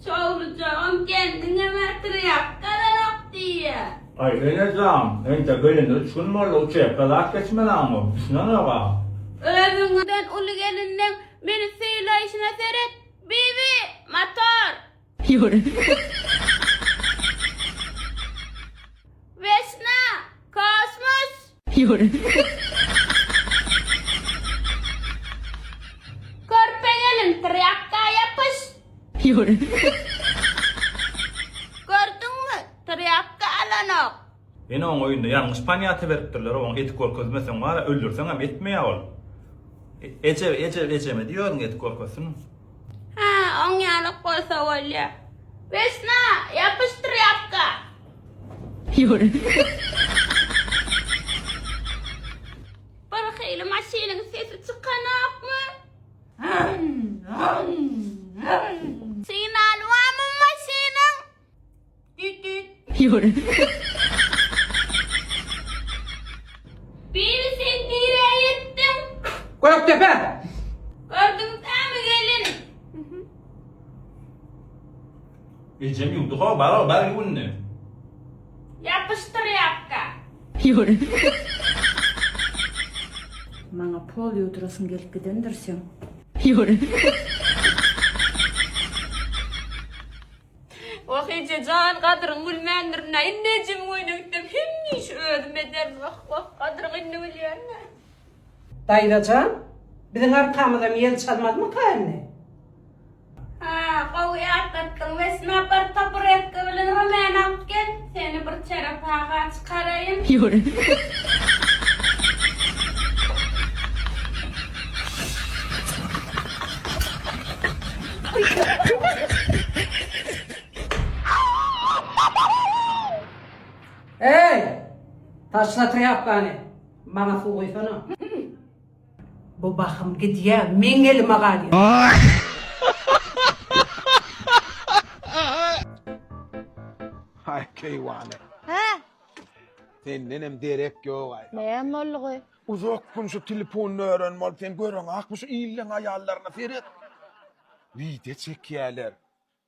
Çoğulacağım kendine matriyakkadan diye. Ay Enecan, ente gelin üç gün mü oldu uçaya kadar geçmeden mi? Bismillah ne var? Özünden ulu gelinden beni seylayışına seyret. Bibi, motor. Vesna, kosmos. Körpe gelin triyakka yapış. Gördün mü? Triyakka alanok. Yine onun oyunda yanlış paniyatı veriptirler. Onun eti korkuzmesen var ya öldürsen hem etmeye ol. Eceme diyorsun eti korkusunu. Ha, on yanık koysa olya. Vesna, yapış triyakka. Bırakıyla maşinin sesi çıkanak mı? Sinyal var mı maşinin? Düt düt. Bir sen nereye gittin? Göktepe! Gördün mü gelin? Ecem yurdu ha bana ben günne. Yapıştır yapka. Bana pol yudrasın gelip gidendirsin. Vahice can kadrın gülmendirine innecim oynayıktım. Hem iş ödüm eder. Vah kadrın inne ölüyorna. Dayılacan, bizim arkamızda yel çalmadı mı kayını? Ha, kovuya atlattın ve snapper tapır et kıvılın hemen alıp gel. Seni bir çarap ağa çıkarayım. Hey! Taşlatı yap beni. Bana su koysana. Bu bakım gidiyor, men elime kalıyor. Hay keyvane. Ha? Sen nenem derek yok ay. Ne molluğu? Uzak gün şu telefonunu öğrenmeli. Sen görün akmış iyiliğin ayarlarına seyret. Video çekiyorlar.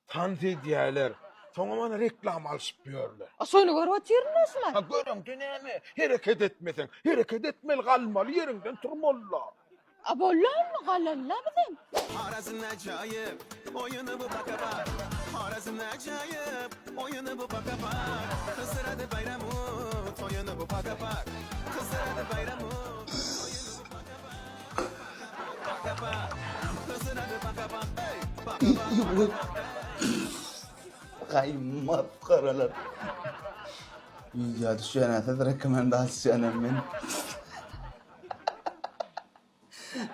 Tanıt ediyorlar. Sonra bana reklam alışıpıyorlar. Asını görüp oturuyorsun Ha görün dönemi. Hareket etmesen. Hareket etmeli kalmalı. Yerinden durmalı. Abollan mı kalalla bizim? Harazın acayip, oyunu bu baka bak. Harazın acayip, oyunu bu baka bak. Kızlar hadi bayramı, oyunu bu baka bak. Kızlar hadi bayramı, oyunu bu baka bak. Baka bak, kızlar hadi baka bak. Hey, baka bak. Kaymat karalar. İcat şu an atat rekomendasyon men.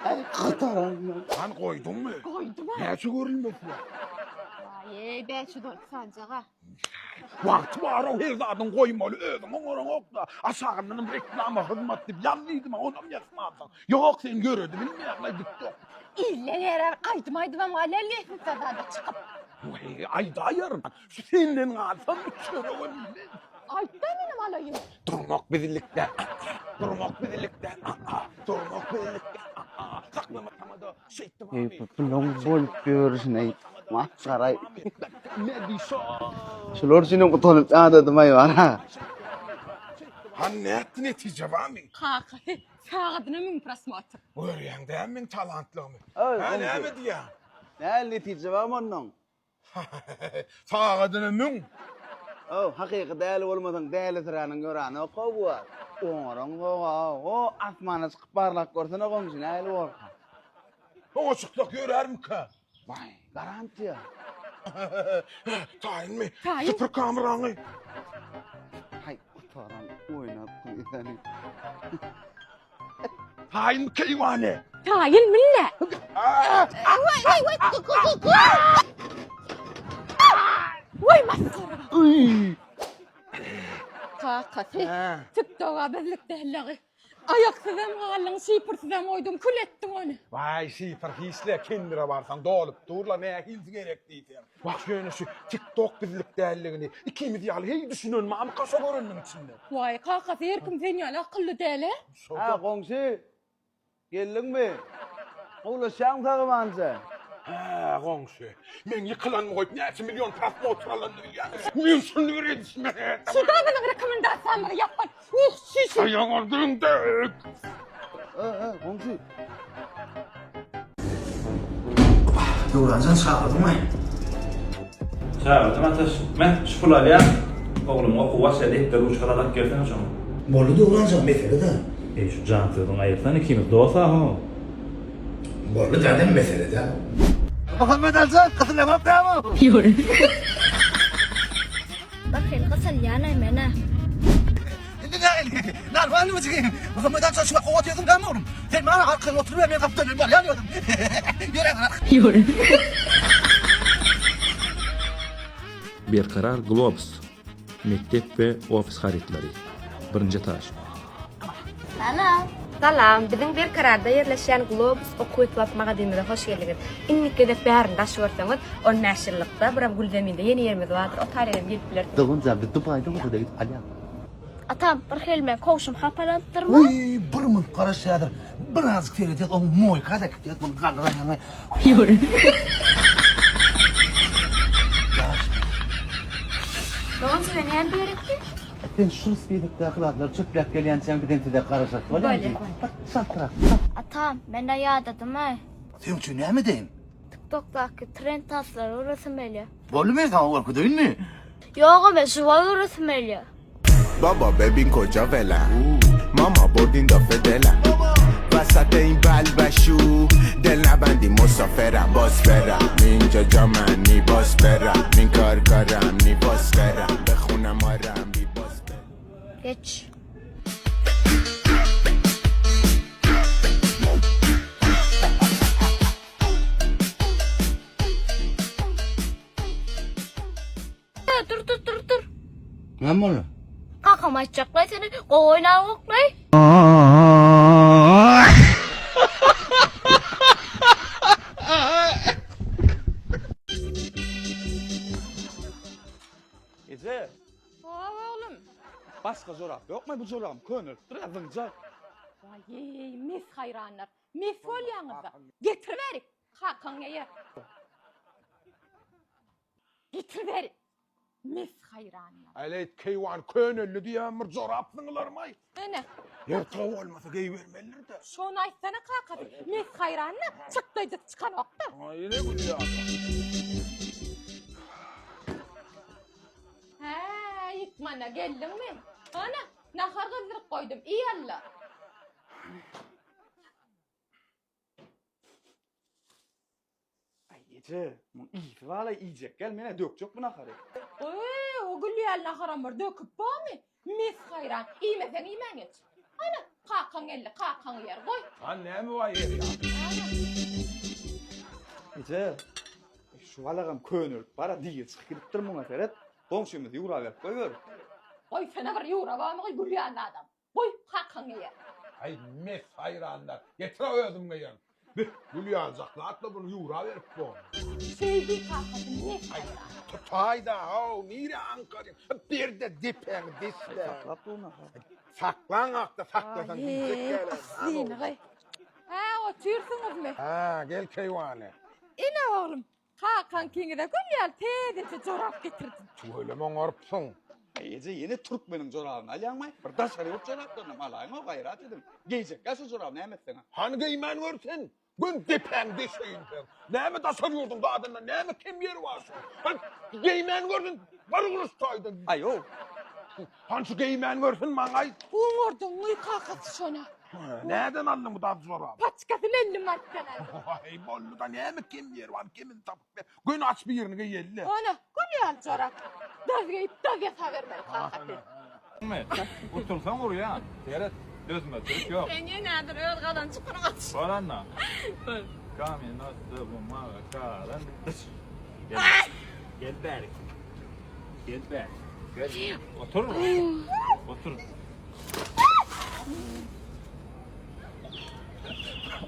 Ay kataran. Sen koydun mu? Koydum ha. Gerçi görülmesin. Ay belki de sancağa. Vakti var o her zaten koymalı. Ödüm onun okta. Aşağının reklamı hizmetli. Yanlıydım onu mu yapmadın? Yok sen görürdün. Bilmiyorum. Dikkat. İlle yere kaydım ama alelli da çıkıp. Vay ay da yarın. Şu senden alsam bir çöre olabilir. Aytta benim alayım. Durmak bizlikten. Durmak bizlikten. Durmak bizlikten. Saklamatamadı. Şeytan abi. Pelong bol görürsün ay. Maskaray. Ne diyorsun? Şulor sinu kutonut ada demay var ha. Ha ne etti netice var mı? Kaka. Sağadına mı prasmat? Öğren de hemen talantlığımı. Oy, Ha ne komşu. mi diyor? Ne netice var mı onun? Sağadını mün. Oh hakiki değerli olmadan değerli sıranın gören o kovu var. Oğran o asmana çıkıp parlak görsen o komşu ne el var. O çıktık görer mi ki? Vay garanti ya. Tayin mi? Tayin. Sıfır kameranı. Hay kutaran oynattın seni. Tayin mi keyvane? Tayin minne. Vay maskara. Uy. Kaka. Ha. TikTok'a bezlik derleri. Ayaksızım kalın, şipirsizim oydum, kül ettim onu. Vay sıfır hisle kendine varsan dolup durla ne hils gerekliydi. Bak şöyle şu TikTok bizlik değerlerini ikimiz yalı hey düşünün mü ama kaşa görünün içinde. Vay kaka, herkim seni yalı akıllı değil he? Ha komşu. Geldin mi? Oğlum şam takımansın. Ha, goňşy. Men ýykylanmy goýup näçe milyon prosmotr alandy bilýär. Men şunu öğretme. Şuradan rekomendasyonları yapma. Siz. Ayağın ordunda. Komşu. Doğrancan çağırdın mı? Çağırdım ataş. Ben şükür aliyam. Oğlum oku vasiyet de ruç kalarak gelsen hocam. Bolu doğrancan mesele de. Şu cantığın ayırsan ikimiz doğsa ha. Bolu zaten mesele de. Muhammed Hasan kızın lafı tamam. Bakın kısın yanayım ana. Narvan mı çıkayım? Muhammed Hasan şuna kovat yazın ben mi oğlum? Sen bana arkana oturup ben kaptanım var yanıyordum. Yürü. Bir karar Globus. Mektep ve ofis xaritleri. Birinci taş. Ana. Salam, bizim bir kararda yerleşen Globus okuyup akademiyada hoş geldiniz. İnnikede bärini daş görseňiz, o näşirlikde biram Gülzeminde yeni yerimiz vardır. O tarihden gelipler. Doğun zabı Dubai'de mı kudaydı? Aliya. Atam bir helme koşum hapalanttırma. Uy, bir mın karışadır. Birazcık seyredeceğiz. O moy kadar gideceğiz. Bunu kaldıran yana. Doğan sen ne berekti? Ben şunu spedik dağılarlar çöplek gelen sen bir dentide karışak. Böyle. Bak santra. Atam ben de yadadım ha. Sen için ne mi deyin? TikTok'taki trend tasları orası meli. Bolu mu kan orku değil mi? Yok ama şu var orası meli. بابا ببین کجا ولم ماما بردین دافه دلم وسط این بلبشو دل نبندی مسافرم باز برم اینجا جا من نی باز برم این کارم نی باز برم بخونم آرم بی باز برم Geç. Dur. Ne mi onu? Kakam açacaklar seni. Koyna koklayı. Ece. Oğlum. Başka zorap yok mu bu zorap? Könül. Birazın zor. Vay mis hayranlar. Mis olyanızda. Getir verik. Hakan ye. Getir verik. Mis hayranlar. Aleyt keywan könüllü diýämir zoraplyňlarmy? Ana. Ýertaw bolmasa geýbermeler de. Şonu aýtsana kakady. Mis hayranlar. Çıkdyjy çıkan wagtda. Aýyne gülýär. Ha, itmana geldin mi? Ana, nahar kızdırıp koydum. İyi Allah. Ay Ece. Bu iyi valla yiyecek. Gel mene dökecek bu nakarı. O gülyal naharamır döküp bağ mı? Mis hayran. İyimesen iyimen geç. Ana, kakan elle, kakan yer koy. Ha näme var ýer ýa? Ece. Şu valagam könül. Bara diýil çıkyp durmaňa Ferhat. Komşumuz ýura berip koýber. Koy sana bir yura bağ mı gülyal adam. Koy, kakan yer. Ay mes hayranlar. Getir özüm geýen. Gülýazaklar atla bunu ýura berip bu. Sevgi kakady mis hayran. Tutayda o nire Ankara. Bir de dipen disle. Saklap bu nakar. Saklan akta saklasan diyecek gelen. Aslıyın gay. Ha, otursunuz mu? Ha gel keywane. İne oğlum. Kakan kini de gülyal tezece çorap getirdin. Söylemen orpsun. Ay Ece yine Türkmenin zorabını alyanmay. Bir da şariyot zoraplarını malayma gayrat edim. Geyecek ya şu zorabını emetsene. Hani giymen görsen? Gün dipen deşeyin sen. Näme tasarıyordun da adına? Näme kim yeri varsın? Hani giymen gördün. Var ustaydın. Ay o. Hani şu giymen görsün mangay. Uğurdun uy kakası şona. Nereden aldın bu da zorabı? Paçkasın 50 madden aldı. Ay bollu da näme kim yeri var? Kimin tapıp be? Gün aç bir yerini giyelli. Ana, gülyal çorap. Dazgayıp dazgasa vermeli kakası. Otursan oraya. Seyret. Gözüme Türk yok. Sen yenedir öl kalan çıkın aç. Soranla. Kamin attı bu mağaran. Gel beri. Gel beri. Gel. Otur. Otur.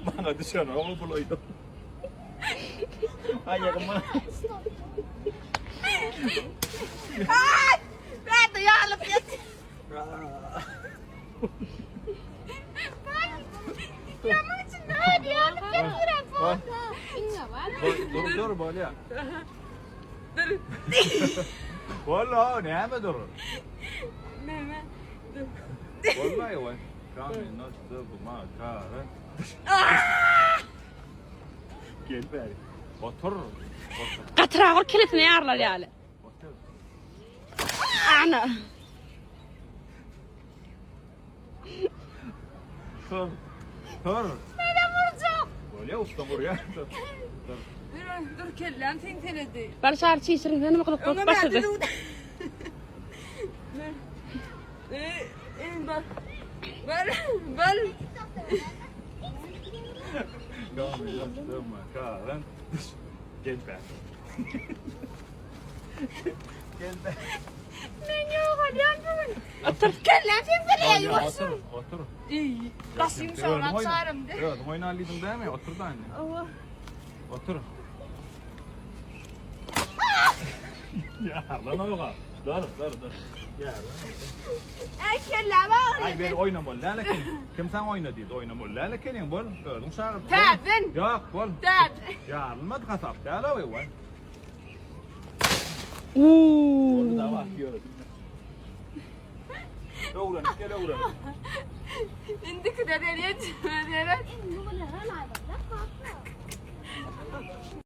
Bana düşen o bulaydı. Ayağıma. Ben de yağlıp yedim. Yaman için ne hadi yağlıp yedim. İnne var. bol ya. Valla näme dur? Näme? Vallahi o. Kamil nasıl bu makara? Gel bari. Otur. Qatrağır kilitini yarlar ýaly. Otur. Ana. Dur. Dur. Nere vuracak? Böyle usta buraya. Dur. Dur kellem tenteledi. Barşar çiğsirin neme kılıp Ona başladı. Bal. Kamil nasıl makara? Gel bari. Gel bari. Men yok hadi. Otur kellem tentele Otur. Otur. İyi. Basayım sonra atarım de. Evet, oynarlıydın değil mi? Otur da anne. Allah. Otur. Ya lan oğlum. Dur. Ya. Ay kellem ağır. Ay ben oynamol. Lakin kim sen oyna dedi oynamol. Lakin bol. Gördün şarkı. Tabin. Yok bol. Tab. Ya almadı kasap. Ya la var. Uuu. Da var diyor. Doğru, gel doğru. Indi kıda deriyet.